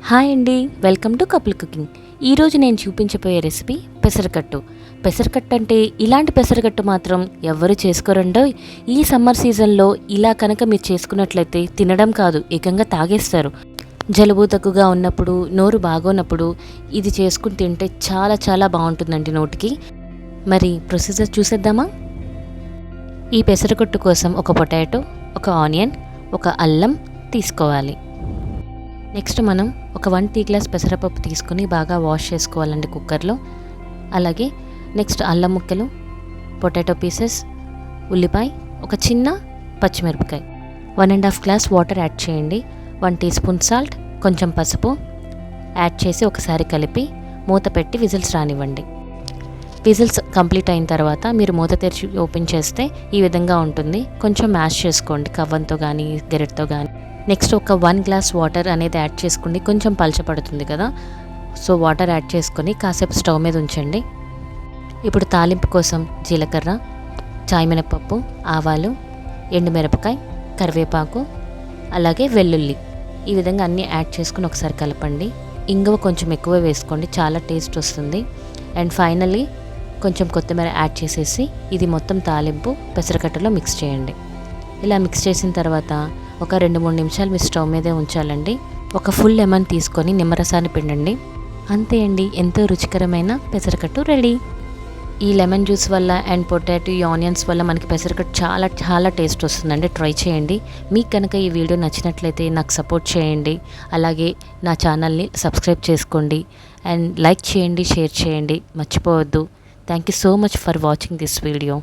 Hi అండి, welcome to couple cooking. ఈరోజు నేను చూపించబోయే రెసిపీ పెసరకట్టు. పెసరకట్టు అంటే ఇలాంటి పెసరకట్టు మాత్రం ఎవ్వరు చేసుకోరండో. ఈ సమ్మర్ సీజన్లో ఇలా కనుక మీరు చేసుకున్నట్లయితే తినడం కాదు, ఏకంగా తాగేస్తారు. జలుబు దగ్గుగా ఉన్నప్పుడు, నోరు బాగోనప్పుడు ఇది చేసుకుని తింటే చాలా చాలా బాగుంటుందండి నోటికి. మరి ప్రొసీజర్ చూసేద్దామా? ఈ పెసరకట్టు కోసం ఒక పొటాటో, ఒక ఆనియన్, ఒక అల్లం తీసుకోవాలి. నెక్స్ట్ మనం ఒక 1 టీ గ్లాస్ పెసరపప్పు తీసుకొని బాగా వాష్ చేసుకోవాలండి కుక్కర్లో. అలాగే నెక్స్ట్ అల్లం ముక్కలు, పొటాటో పీసెస్, ఉల్లిపాయ, ఒక చిన్న పచ్చిమిరపకాయ, 1.5 గ్లాస్ వాటర్ యాడ్ చేయండి. 1 టీ స్పూన్ సాల్ట్, కొంచెం పసుపు యాడ్ చేసి ఒకసారి కలిపి మూత పెట్టి విజిల్స్ రానివ్వండి. విజిల్స్ కంప్లీట్ అయిన తర్వాత మీరు మూత తెరిచి ఓపెన్ చేస్తే ఈ విధంగా ఉంటుంది. కొంచెం మ్యాష్ చేసుకోండి కవ్వంతో కానీ గెరెట్తో కానీ. నెక్స్ట్ ఒక 1 గ్లాస్ వాటర్ అనేది యాడ్ చేసుకోండి. కొంచెం పలచపడుతుంది కదా, సో వాటర్ యాడ్ చేసుకొని కాసేపు స్టవ్ మీద ఉంచండి. ఇప్పుడు తాలింపు కోసం జీలకర్ర, చాయ్ మినపప్పు, ఆవాలు, ఎండుమిరపకాయ, కరివేపాకు, అలాగే వెల్లుల్లి, ఈ విధంగా అన్నీ యాడ్ చేసుకుని ఒకసారి కలపండి. ఇంగువ కొంచెం ఎక్కువ వేసుకోండి, చాలా టేస్ట్ వస్తుంది. అండ్ ఫైనల్లీ కొంచెం కొత్తిమీర యాడ్ చేసేసి ఇది మొత్తం తాలింపు పెసరకట్టులో మిక్స్ చేయండి. ఇలా మిక్స్ చేసిన తర్వాత ఒక 2-3 నిమిషాలు మీ స్టవ్ మీదే ఉంచాలండి. ఒక ఫుల్ లెమన్ తీసుకొని నిమ్మరసాన్ని పిండండి. అంతే అండి, ఎంతో రుచికరమైన పెసరకట్టు రెడీ. ఈ లెమన్ జ్యూస్ వల్ల అండ్ పొటాటో ఆనియన్స్ వల్ల మనకి పెసరకట్టు చాలా చాలా టేస్ట్ వస్తుందండి. ట్రై చేయండి. మీకు కనుక ఈ వీడియో నచ్చినట్లయితే నాకు సపోర్ట్ చేయండి. అలాగే నా ఛానల్ని సబ్స్క్రైబ్ చేసుకోండి అండ్ లైక్ చేయండి, షేర్ చేయండి, మర్చిపోవద్దు. Thank you so much for watching this video.